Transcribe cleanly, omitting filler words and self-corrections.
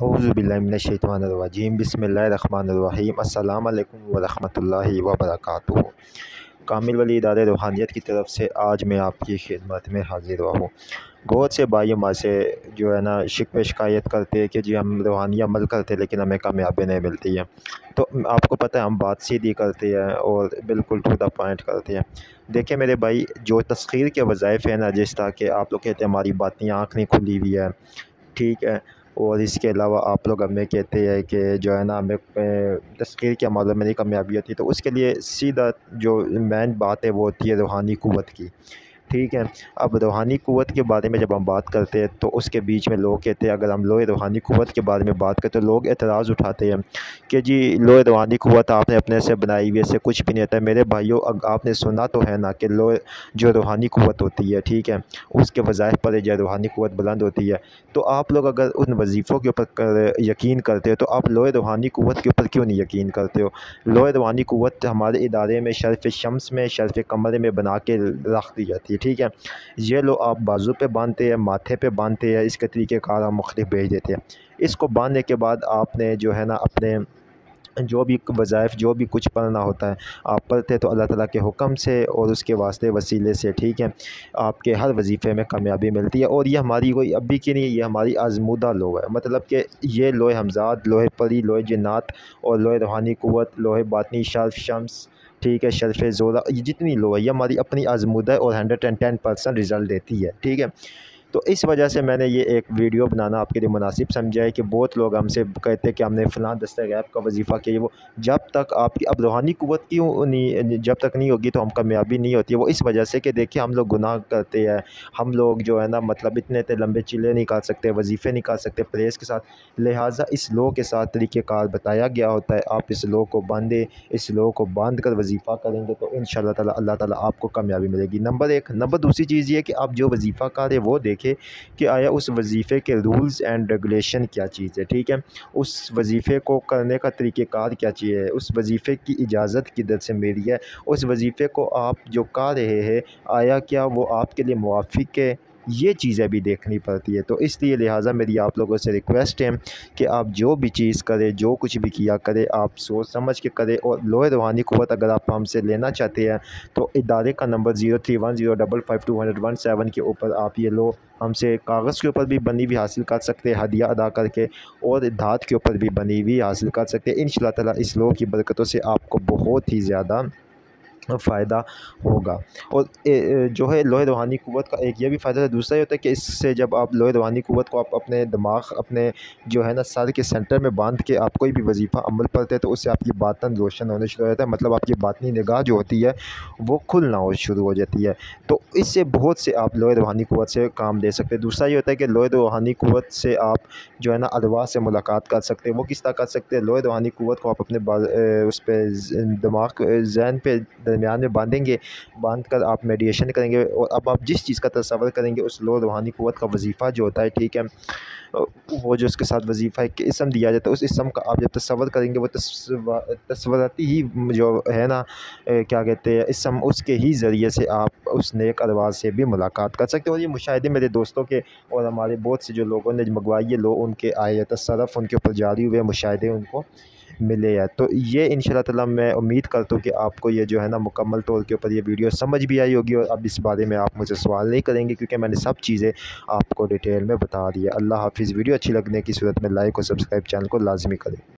औज़ुबिल्लाहिमिनश्शैतानिर्रजीम बिस्मिल्लाहिर्रहमानिर्रहीम अस्सलाम वालेकुम वरहमतुल्लाहि वबरकातुहू। कामिल वली इदारे रूहानियत की तरफ से आज मैं आपकी खिदमत में हाज़िर हुआ हूँ। बहुत से भाई हमारे से जो है ना शिकवे शिकायत करते हैं कि जी हम रूहानी अमल करते हैं लेकिन हमें कामयाबी नहीं मिलती है। तो आपको पता है हम बात सीधी करते हैं और बिल्कुल टू द पॉइंट करते हैं। देखिए मेरे भाई, जो तस्खीर के वज़ाइफ़ हैं ना, जिस तरह के आप लोग कहते हैं हमारी बातें आँख नहीं खुली हुई है, ठीक है, और इसके अलावा आप लोग हमें कहते हैं कि जो है ना हमें तस्खीर के अमल में नहीं कामयाबी होती, तो उसके लिए सीधा जो मेन बात है वो होती है रूहानी क़ुव्वत की। ठीक है। अब रूहानी क़ुव्वत के बारे में जब हम बात करते हैं तो उसके बीच में लोग कहते हैं, अगर हम लोहे रूहानी क़ुव्वत के बारे में बात करते हैं तो लोग एतराज़ उठाते हैं कि जी लोहे रूहानी क़ुव्वत आपने अपने से बनाई हुई, ऐसे कुछ भी नहीं होता है। मेरे भाइयों, आपने सुना तो है ना कि लोहे जो रूहानी क़ुव्वत होती है, ठीक है, उसके वज़ाइफ़ पर जो रूहानी क़ुव्वत बुलंद होती है। तो आप लोग अगर उन वज़ीफ़ों के ऊपर यकीन करते हो तो आप लोहे रूहानी क़ुव्वत के ऊपर क्यों नहीं यकीन करते हो? लोहे रूहानी क़ुव्वत हमारे इदारे में शर्फ़ शम्स में, शर्फ़ कमर में बना के रख दी जाती है, ठीक है। ये लो आप बाजू पे बांधते हैं, माथे पे बांधते हैं, इसके तरीक़ेकार हम मुख्तलिफ भेज देते हैं। इसको बांधने के बाद आपने जो है ना अपने जो भी वज़ाइफ़, जो भी कुछ पढ़ना होता है आप पढ़ते हैं तो अल्लाह ताला के हुक्म से और उसके वास्ते वसीले से, ठीक है, आपके हर वजीफ़े में कामयाबी मिलती है। और ये हमारी कोई अभी की नहीं है, ये हमारी आज़मूदा लोह है। मतलब कि ये लोहे हमज़ाद, लोहे परी, लोहे जिन्नात और लोहे रूहानी क़ुव्वत, लोहे बातिनी, शर्फ़ शम्स, ठीक है, शर्फ़ ज़ोरा, ये जितनी लोह है ये हमारी अपनी आज़मूदा है और 110% रिज़ल्ट देती है, ठीक है। तो इस वजह से मैंने ये एक वीडियो बनाना आपके लिए मुनासिब समझा है कि बहुत लोग हमसे कहते हैं कि हमने फ़लाँ दस्ते गैब का वजीफ़ा किया, वो जब तक आपकी अब रूहानी क़ुव्वत क्यों नहीं, जब तक नहीं होगी तो हम कामयाबी नहीं होती है। वो इस वजह से कि देखिए हम लोग गुनाह करते हैं, हम लोग जो है ना मतलब इतने लंबे चिल्ले नहीं काट सकते, वजीफ़े नहीं काट सकते परहेज़ के साथ, लिहाजा इस लॉ के साथ तरीक़ेकार बताया गया होता है। आप इस लॉ को बांधे, इस लॉ को बांध कर वजीफ़ा करेंगे तो इंशाअल्लाह ताला अल्लाह ताला आपको कामयाबी मिलेगी। नंबर एक। नंबर दूसरी चीज़ ये है कि आप जो वजीफ़ा कर रहे वो देखें कि आया उस वजीफ़े के रूल्स एंड रेगुलेशन क्या चीज़ है, ठीक है, उस वजीफ़े को करने का तरीक़ेकार क्या चीज़ है, उस वजीफ़े की इजाज़त किधर से मिली है, उस वजीफ़े को आप जो कर रहे हैं आया क्या वो आपके लिए मुवाफ़िक है, ये चीज़ें भी देखनी पड़ती है। तो इसलिए लिहाजा मेरी आप लोगों से रिक्वेस्ट है कि आप जो भी चीज़ करें, जो कुछ भी किया करें, आप सोच समझ के करें। और लोहे रूहानी क़ुव्वत अगर आप हमसे लेना चाहते हैं तो इदारे का नंबर 0310552117 के ऊपर आप ये लो हमसे कागज़ के ऊपर भी बनी हुई हासिल कर सकते हैं हदिया अदा करके, और धात के ऊपर भी बनी हुई हासिल कर सकते हैं। इंशाअल्लाह ताला इस लॉ की बरकतों से आपको बहुत ही ज़्यादा फ़ायदा होगा। और जो है लोहे रूहानी क़ुव्वत का एक ये भी फ़ायदा है, दूसरा ये होता है कि इससे जब आप लोहे रूहानी क़ुव्वत को आप अपने दिमाग, अपने जो है ना सर के सेंटर में बांध के आप कोई भी वजीफ़ा अमल पढ़ते हैं तो उससे आपकी बातन रोशन होने शुरू हो जाता है। मतलब आपकी बातनी निगाह जो होती है वो खुलना हो शुरू हो जाती है। तो इससे बहुत से आप लोहे रूहानी क़ुव्वत से काम ले सकते हैं। दूसरा ये होता है कि लोहे रूहानी क़ुव्वत से आप जो है ना अरवाह से मुलाकात कर सकते हैं। वो किस तरह कर सकते हैं? लोहे रूहानी क़ुव्वत को आप अपने उस पे दिमाग ज़हन पे दरमियान में बांधेंगे, बांध कर आप मेडिटेशन करेंगे और अब आप जिस चीज़ का तसव्वुर करेंगे उस लोहे रूहानी क़ुव्वत का वजीफ़ा जो होता है, ठीक है, वो जो उसके साथ वजीफ़ा एक इसम दिया जाता है, उस इसम का आप जब तसव्वुर करेंगे वो तस्वुराती ही जो है ना क्या कहते हैं इसम, उसके ही ज़रिए से आप उस नेक अरवाह से भी मुलाकात कर सकते हो। और ये मुशाहिदे मेरे दोस्तों के और हमारे बहुत से जो लोगों ने मंगवाई है लो उनके आए तसर्रुफ़ उनके ऊपर जारी हुए मुशाहिदे उनको मिले हैं। तो ये इंशाअल्लाह ताला मैं उम्मीद करता हूँ कि आपको ये जो है ना मुकम्मल तौर के ऊपर ये वीडियो समझ भी आई होगी और अब इस बारे में आप मुझसे सवाल नहीं करेंगे क्योंकि मैंने सब चीज़ें आपको डिटेल में बता दी है। अल्लाह हाफ़िज़। वीडियो अच्छी लगने की सूरत में लाइक और सब्सक्राइब चैनल को लाज़मी करें।